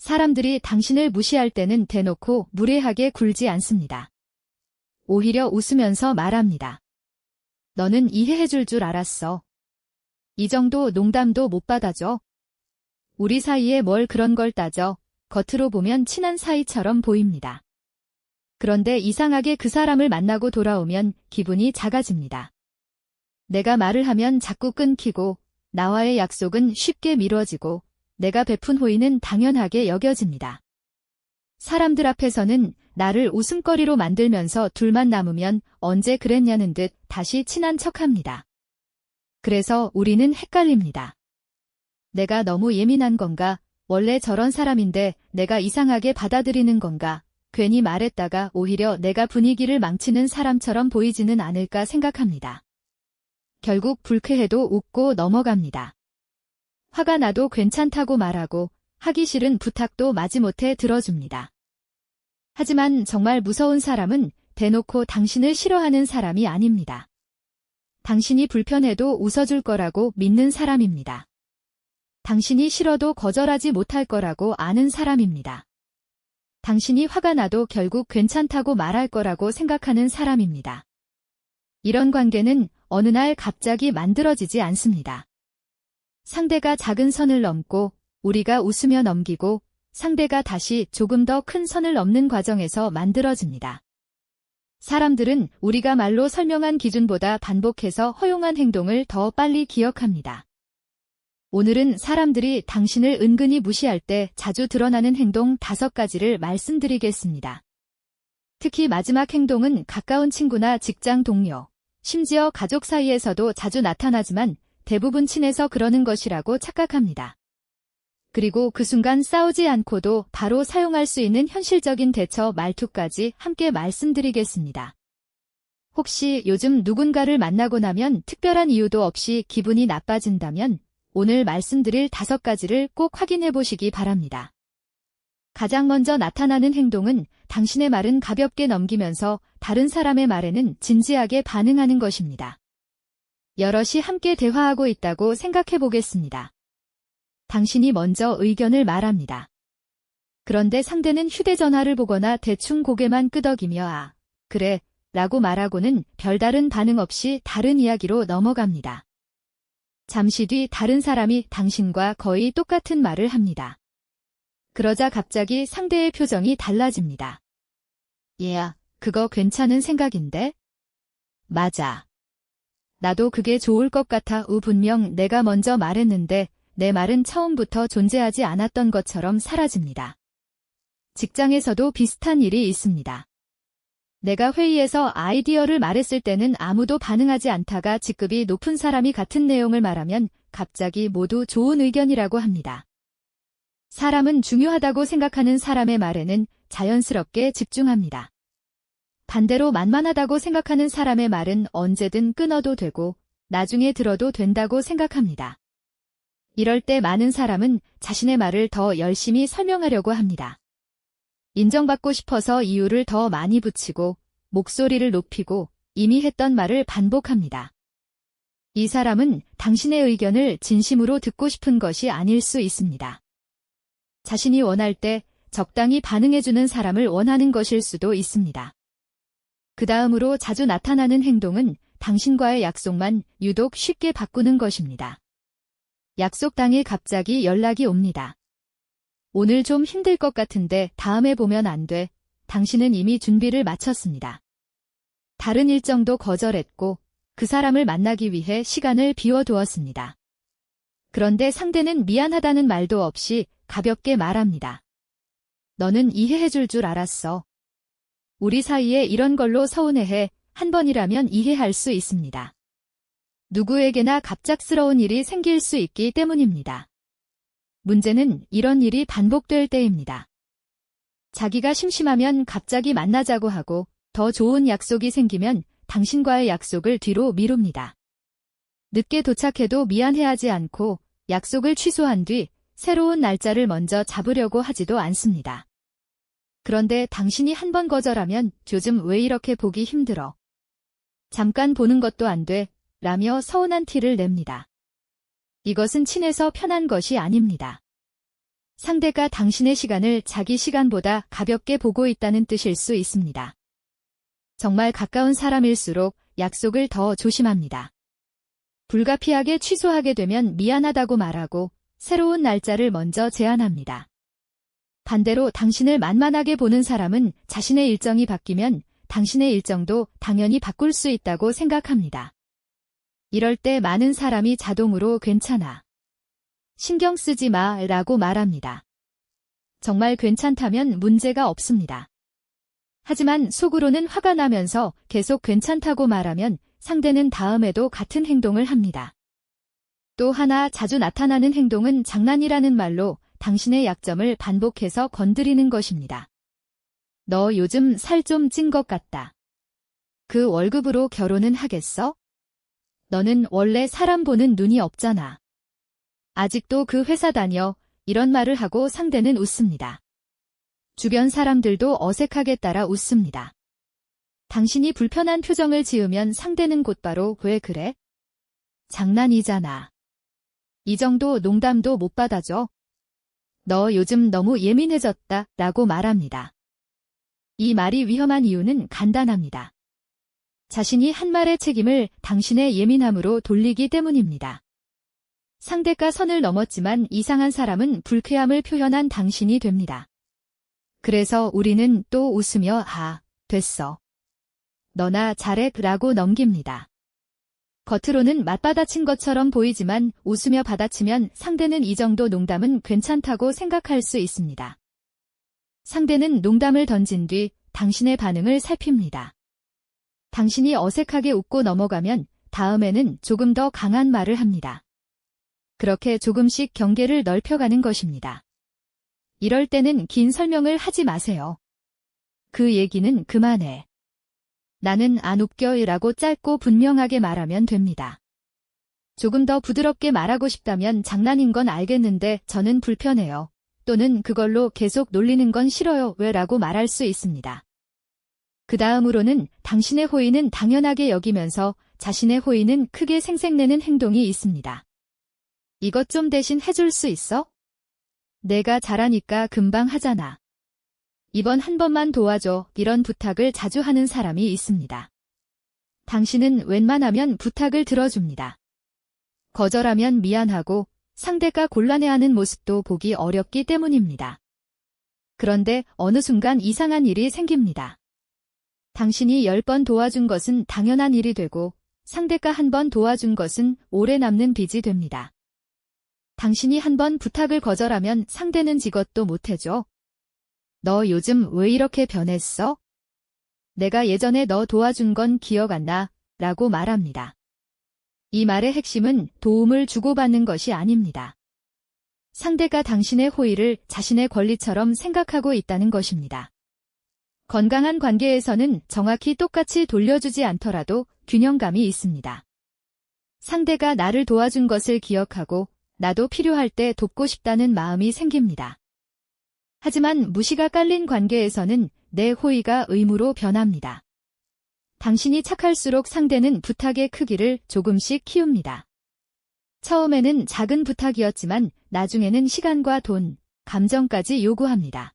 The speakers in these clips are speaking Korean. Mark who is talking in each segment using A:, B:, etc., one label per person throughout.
A: 사람들이 당신을 무시할 때는 대놓고 무례하게 굴지 않습니다. 오히려 웃으면서 말합니다. 너는 이해해줄 줄 알았어. 이 정도 농담도 못 받아줘. 우리 사이에 뭘 그런 걸 따져. 겉으로 보면 친한 사이처럼 보입니다. 그런데 이상하게 그 사람을 만나고 돌아오면 기분이 작아집니다. 내가 말을 하면 자꾸 끊기고 나와의 약속은 쉽게 미뤄지고 내가 베푼 호의는 당연하게 여겨집니다. 사람들 앞에서는 나를 웃음거리로 만들면서 둘만 남으면 언제 그랬냐는 듯 다시 친한 척합니다. 그래서 우리는 헷갈립니다. 내가 너무 예민한 건가? 원래 저런 사람인데 내가 이상하게 받아들이는 건가? 괜히 말했다가 오히려 내가 분위기를 망치는 사람처럼 보이지는 않을까 생각합니다. 결국 불쾌해도 웃고 넘어갑니다. 화가 나도 괜찮다고 말하고 하기 싫은 부탁도 마지못해 들어줍니다. 하지만 정말 무서운 사람은 대놓고 당신을 싫어하는 사람이 아닙니다. 당신이 불편해도 웃어줄 거라고 믿는 사람입니다. 당신이 싫어도 거절하지 못할 거라고 아는 사람입니다. 당신이 화가 나도 결국 괜찮다고 말할 거라고 생각하는 사람입니다. 이런 관계는 어느 날 갑자기 만들어지지 않습니다. 상대가 작은 선을 넘고 우리가 웃으며 넘기고 상대가 다시 조금 더 큰 선을 넘는 과정에서 만들어집니다. 사람들은 우리가 말로 설명한 기준보다 반복해서 허용한 행동을 더 빨리 기억합니다. 오늘은 사람들이 당신을 은근히 무시할 때 자주 드러나는 행동 5가지를 말씀드리겠습니다. 특히 마지막 행동은 가까운 친구나 직장 동료, 심지어 가족 사이에서도 자주 나타나지만 대부분 친해서 그러는 것이라고 착각합니다. 그리고 그 순간 싸우지 않고도 바로 사용할 수 있는 현실적인 대처 말투까지 함께 말씀드리겠습니다. 혹시 요즘 누군가를 만나고 나면 특별한 이유도 없이 기분이 나빠진다면 오늘 말씀드릴 5가지를 꼭 확인해 보시기 바랍니다. 가장 먼저 나타나는 행동은 당신의 말은 가볍게 넘기면서 다른 사람의 말에는 진지하게 반응하는 것입니다. 여럿이 함께 대화하고 있다고 생각해 보겠습니다. 당신이 먼저 의견을 말합니다. 그런데 상대는 휴대전화를 보거나 대충 고개만 끄덕이며 아, 그래, 라고 말하고는 별다른 반응 없이 다른 이야기로 넘어갑니다. 잠시 뒤 다른 사람이 당신과 거의 똑같은 말을 합니다. 그러자 갑자기 상대의 표정이 달라집니다. 얘야, 그거 괜찮은 생각인데? 맞아. 나도 그게 좋을 것 같아. 분명 내가 먼저 말했는데 내 말은 처음부터 존재하지 않았던 것처럼 사라집니다. 직장에서도 비슷한 일이 있습니다. 내가 회의에서 아이디어를 말했을 때는 아무도 반응하지 않다가 직급이 높은 사람이 같은 내용을 말하면 갑자기 모두 좋은 의견이라고 합니다. 사람은 중요하다고 생각하는 사람의 말에는 자연스럽게 집중합니다. 반대로 만만하다고 생각하는 사람의 말은 언제든 끊어도 되고 나중에 들어도 된다고 생각합니다. 이럴 때 많은 사람은 자신의 말을 더 열심히 설명하려고 합니다. 인정받고 싶어서 이유를 더 많이 붙이고 목소리를 높이고 이미 했던 말을 반복합니다. 이 사람은 당신의 의견을 진심으로 듣고 싶은 것이 아닐 수 있습니다. 자신이 원할 때 적당히 반응해주는 사람을 원하는 것일 수도 있습니다. 그 다음으로 자주 나타나는 행동은 당신과의 약속만 유독 쉽게 바꾸는 것입니다. 약속 당일 갑자기 연락이 옵니다. 오늘 좀 힘들 것 같은데 다음에 보면 안 돼. 당신은 이미 준비를 마쳤습니다. 다른 일정도 거절했고 그 사람을 만나기 위해 시간을 비워두었습니다. 그런데 상대는 미안하다는 말도 없이 가볍게 말합니다. 너는 이해해줄 줄 알았어. 우리 사이에 이런 걸로 서운해해. 한 번이라면 이해할 수 있습니다. 누구에게나 갑작스러운 일이 생길 수 있기 때문입니다. 문제는 이런 일이 반복될 때입니다. 자기가 심심하면 갑자기 만나자고 하고 더 좋은 약속이 생기면 당신과의 약속을 뒤로 미룹니다. 늦게 도착해도 미안해하지 않고 약속을 취소한 뒤 새로운 날짜를 먼저 잡으려고 하지도 않습니다. 그런데 당신이 한 번 거절하면 요즘 왜 이렇게 보기 힘들어? 잠깐 보는 것도 안 돼? 라며 서운한 티를 냅니다. 이것은 친해서 편한 것이 아닙니다. 상대가 당신의 시간을 자기 시간보다 가볍게 보고 있다는 뜻일 수 있습니다. 정말 가까운 사람일수록 약속을 더 조심합니다. 불가피하게 취소하게 되면 미안하다고 말하고 새로운 날짜를 먼저 제안합니다. 반대로 당신을 만만하게 보는 사람은 자신의 일정이 바뀌면 당신의 일정도 당연히 바꿀 수 있다고 생각합니다. 이럴 때 많은 사람이 자동으로 괜찮아. 신경 쓰지 마 라고 말합니다. 정말 괜찮다면 문제가 없습니다. 하지만 속으로는 화가 나면서 계속 괜찮다고 말하면 상대는 다음에도 같은 행동을 합니다. 또 하나 자주 나타나는 행동은 장난이라는 말로 당신의 약점을 반복해서 건드리는 것입니다. 너 요즘 살 좀 찐 것 같다. 그 월급으로 결혼은 하겠어? 너는 원래 사람 보는 눈이 없잖아. 아직도 그 회사 다녀. 이런 말을 하고 상대는 웃습니다. 주변 사람들도 어색하게 따라 웃습니다. 당신이 불편한 표정을 지으면 상대는 곧바로 왜 그래? 장난이잖아. 이 정도 농담도 못 받아줘. 너 요즘 너무 예민해졌다 라고 말합니다. 이 말이 위험한 이유는 간단합니다. 자신이 한 말의 책임을 당신의 예민함으로 돌리기 때문입니다. 상대가 선을 넘었지만 이상한 사람은 불쾌함을 표현한 당신이 됩니다. 그래서 우리는 또 웃으며 됐어. 너나 잘해 라고 넘깁니다. 겉으로는 맞받아친 것처럼 보이지만 웃으며 받아치면 상대는 이 정도 농담은 괜찮다고 생각할 수 있습니다. 상대는 농담을 던진 뒤 당신의 반응을 살핍니다. 당신이 어색하게 웃고 넘어가면 다음에는 조금 더 강한 말을 합니다. 그렇게 조금씩 경계를 넓혀가는 것입니다. 이럴 때는 긴 설명을 하지 마세요. 그 얘기는 그만해. 나는 안 웃겨라고 짧고 분명하게 말하면 됩니다. 조금 더 부드럽게 말하고 싶다면 장난인 건 알겠는데 저는 불편해요. 또는 그걸로 계속 놀리는 건 싫어요. 왜라고 말할 수 있습니다. 그 다음으로는 당신의 호의는 당연하게 여기면서 자신의 호의는 크게 생색내는 행동이 있습니다. 이것 좀 대신 해줄 수 있어? 내가 잘하니까 금방 하잖아. 이번 한 번만 도와줘. 이런 부탁을 자주 하는 사람이 있습니다. 당신은 웬만하면 부탁을 들어줍니다. 거절하면 미안하고 상대가 곤란해하는 모습도 보기 어렵기 때문입니다. 그런데 어느 순간 이상한 일이 생깁니다. 당신이 10번 도와준 것은 당연한 일이 되고 상대가 한 번 도와준 것은 오래 남는 빚이 됩니다. 당신이 한 번 부탁을 거절하면 상대는 지것도 못해줘. 너 요즘 왜 이렇게 변했어? 내가 예전에 너 도와준 건 기억 안 나? 라고 말합니다. 이 말의 핵심은 도움을 주고받는 것이 아닙니다. 상대가 당신의 호의를 자신의 권리처럼 생각하고 있다는 것입니다. 건강한 관계에서는 정확히 똑같이 돌려주지 않더라도 균형감이 있습니다. 상대가 나를 도와준 것을 기억하고 나도 필요할 때 돕고 싶다는 마음이 생깁니다. 하지만 무시가 깔린 관계에서는 내 호의가 의무로 변합니다. 당신이 착할수록 상대는 부탁의 크기를 조금씩 키웁니다. 처음에는 작은 부탁이었지만 나중에는 시간과 돈, 감정까지 요구합니다.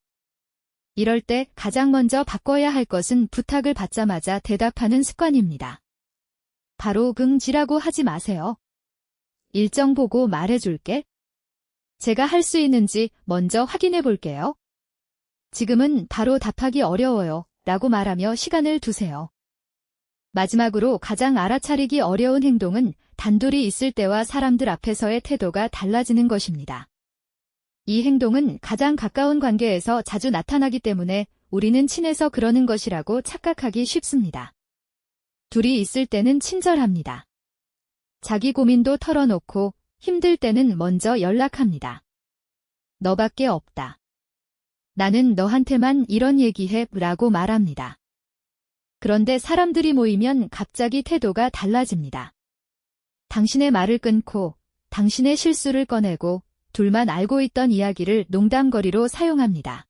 A: 이럴 때 가장 먼저 바꿔야 할 것은 부탁을 받자마자 대답하는 습관입니다. 바로 긍지라고 하지 마세요. 일정 보고 말해줄게. 제가 할 수 있는지 먼저 확인해 볼게요. 지금은 바로 답하기 어려워요. 라고 말하며 시간을 두세요. 마지막으로 가장 알아차리기 어려운 행동은 단둘이 있을 때와 사람들 앞에서의 태도가 달라지는 것입니다. 이 행동은 가장 가까운 관계에서 자주 나타나기 때문에 우리는 친해서 그러는 것이라고 착각하기 쉽습니다. 둘이 있을 때는 친절합니다. 자기 고민도 털어놓고 힘들 때는 먼저 연락합니다. 너밖에 없다. 나는 너한테만 이런 얘기해 라고 말합니다. 그런데 사람들이 모이면 갑자기 태도가 달라집니다. 당신의 말을 끊고 당신의 실수를 꺼내고 둘만 알고 있던 이야기를 농담거리로 사용합니다.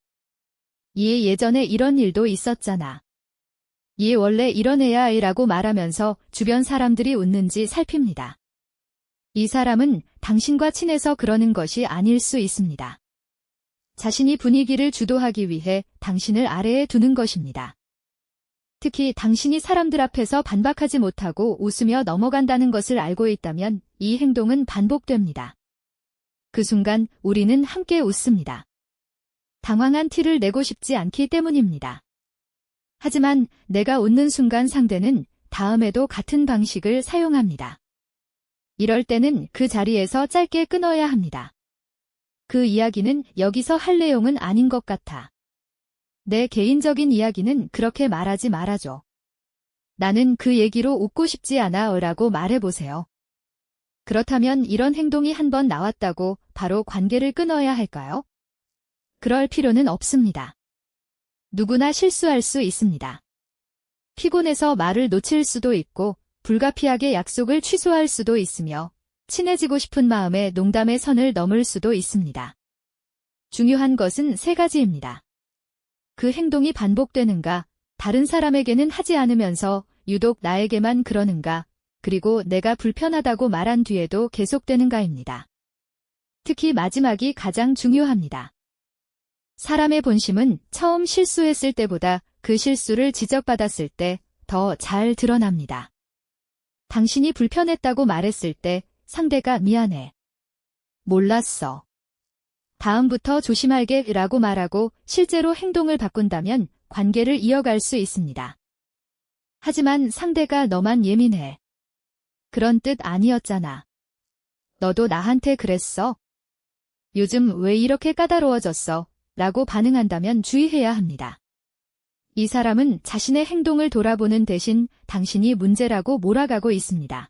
A: 얘 예전에 이런 일도 있었잖아. 얘 원래 이런 애야 라고 말하면서 주변 사람들이 웃는지 살핍니다. 이 사람은 당신과 친해서 그러는 것이 아닐 수 있습니다. 자신이 분위기를 주도하기 위해 당신을 아래에 두는 것입니다. 특히 당신이 사람들 앞에서 반박하지 못하고 웃으며 넘어간다는 것을 알고 있다면 이 행동은 반복됩니다. 그 순간 우리는 함께 웃습니다. 당황한 티를 내고 싶지 않기 때문입니다. 하지만 내가 웃는 순간 상대는 다음에도 같은 방식을 사용합니다. 이럴 때는 그 자리에서 짧게 끊어야 합니다. 그 이야기는 여기서 할 내용은 아닌 것 같아. 내 개인적인 이야기는 그렇게 말하지 말아줘. 나는 그 얘기로 웃고 싶지 않아 라고 말해보세요. 그렇다면 이런 행동이 한 번 나왔다고 바로 관계를 끊어야 할까요? 그럴 필요는 없습니다. 누구나 실수할 수 있습니다. 피곤해서 말을 놓칠 수도 있고 불가피하게 약속을 취소할 수도 있으며 친해지고 싶은 마음에 농담의 선을 넘을 수도 있습니다. 중요한 것은 세 가지입니다. 그 행동이 반복되는가, 다른 사람에게는 하지 않으면서 유독 나에게만 그러는가, 그리고 내가 불편하다고 말한 뒤에도 계속되는가입니다. 특히 마지막이 가장 중요합니다. 사람의 본심은 처음 실수했을 때보다 그 실수를 지적받았을 때 더 잘 드러납니다. 당신이 불편했다고 말했을 때 상대가 미안해. 몰랐어. 다음부터 조심할게 라고 말하고 실제로 행동을 바꾼다면 관계를 이어갈 수 있습니다. 하지만 상대가 너만 예민해. 그런 뜻 아니었잖아. 너도 나한테 그랬어? 요즘 왜 이렇게 까다로워졌어? 라고 반응한다면 주의해야 합니다. 이 사람은 자신의 행동을 돌아보는 대신 당신이 문제라고 몰아가고 있습니다.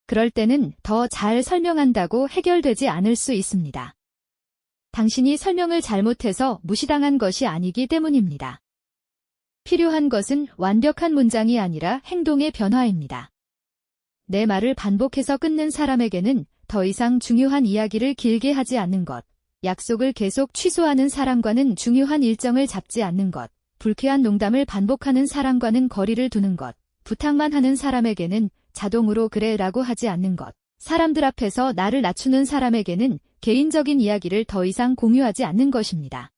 A: 그럴 때는 더 잘 설명한다고 해결되지 않을 수 있습니다. 당신이 설명을 잘못해서 무시당한 것이 아니기 때문입니다. 필요한 것은 완벽한 문장이 아니라 행동의 변화입니다. 내 말을 반복해서 끊는 사람에게는 더 이상 중요한 이야기를 길게 하지 않는 것, 약속을 계속 취소하는 사람과는 중요한 일정을 잡지 않는 것, 불쾌한 농담을 반복하는 사람과는 거리를 두는 것, 부탁만 하는 사람에게는 자동으로 그래 라고 하지 않는 것, 사람들 앞에서 나를 낮추는 사람에게는 개인적인 이야기를 더 이상 공유하지 않는 것입니다.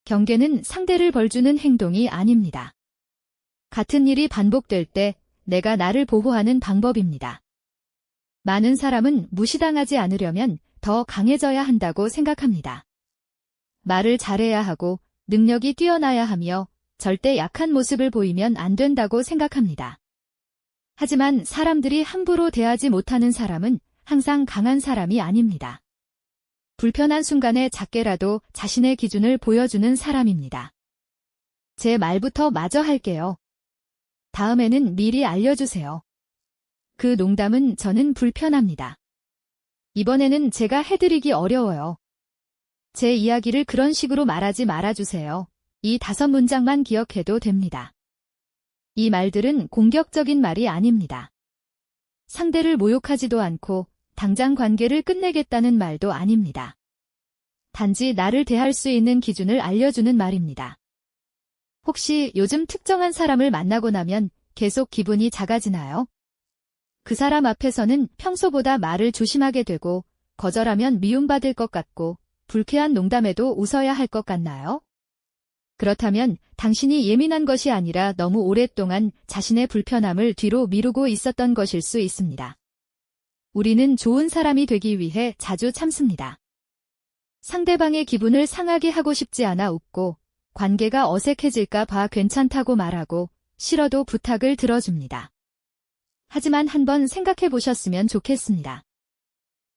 A: 경계는 상대를 벌주는 행동이 아닙니다. 같은 일이 반복될 때 내가 나를 보호하는 방법입니다. 많은 사람은 무시당하지 않으려면 더 강해져야 한다고 생각합니다. 말을 잘해야 하고 능력이 뛰어나야 하며 절대 약한 모습을 보이면 안 된다고 생각합니다. 하지만 사람들이 함부로 대하지 못하는 사람은 항상 강한 사람이 아닙니다. 불편한 순간에 작게라도 자신의 기준을 보여주는 사람입니다. 제 말부터 마저 할게요. 다음에는 미리 알려주세요. 그 농담은 저는 불편합니다. 이번에는 제가 해드리기 어려워요. 제 이야기를 그런 식으로 말하지 말아주세요. 이 5문장만 기억해도 됩니다. 이 말들은 공격적인 말이 아닙니다. 상대를 모욕하지도 않고 당장 관계를 끝내겠다는 말도 아닙니다. 단지 나를 대할 수 있는 기준을 알려주는 말입니다. 혹시 요즘 특정한 사람을 만나고 나면 계속 기분이 작아지나요? 그 사람 앞에서는 평소보다 말을 조심하게 되고 거절하면 미움받을 것 같고 불쾌한 농담에도 웃어야 할 것 같나요? 그렇다면 당신이 예민한 것이 아니라 너무 오랫동안 자신의 불편함을 뒤로 미루고 있었던 것일 수 있습니다. 우리는 좋은 사람이 되기 위해 자주 참습니다. 상대방의 기분을 상하게 하고 싶지 않아 웃고 관계가 어색해질까 봐 괜찮다고 말하고 싫어도 부탁을 들어줍니다. 하지만 한번 생각해 보셨으면 좋겠습니다.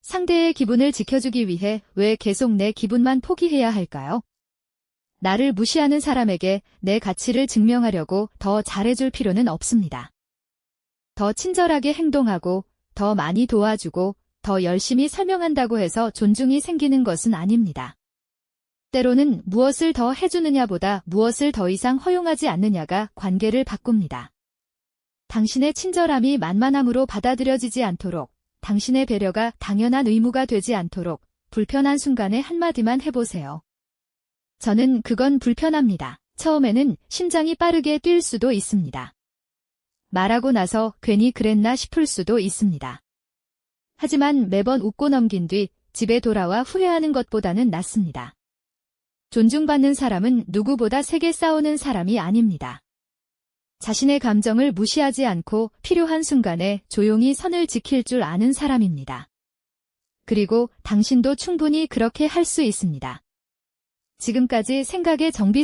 A: 상대의 기분을 지켜주기 위해 왜 계속 내 기분만 포기해야 할까요? 나를 무시하는 사람에게 내 가치를 증명하려고 더 잘해줄 필요는 없습니다. 더 친절하게 행동하고 더 많이 도와주고 더 열심히 설명한다고 해서 존중이 생기는 것은 아닙니다. 때로는 무엇을 더 해주느냐보다 무엇을 더 이상 허용하지 않느냐가 관계를 바꿉니다. 당신의 친절함이 만만함으로 받아들여지지 않도록, 당신의 배려가 당연한 의무가 되지 않도록 불편한 순간에 한마디만 해보세요. 저는 그건 불편합니다. 처음에는 심장이 빠르게 뛸 수도 있습니다. 말하고 나서 괜히 그랬나 싶을 수도 있습니다. 하지만 매번 웃고 넘긴 뒤 집에 돌아와 후회하는 것보다는 낫습니다. 존중받는 사람은 누구보다 세게 싸우는 사람이 아닙니다. 자신의 감정을 무시하지 않고 필요한 순간에 조용히 선을 지킬 줄 아는 사람입니다. 그리고 당신도 충분히 그렇게 할 수 있습니다. 지금까지 생각의 정비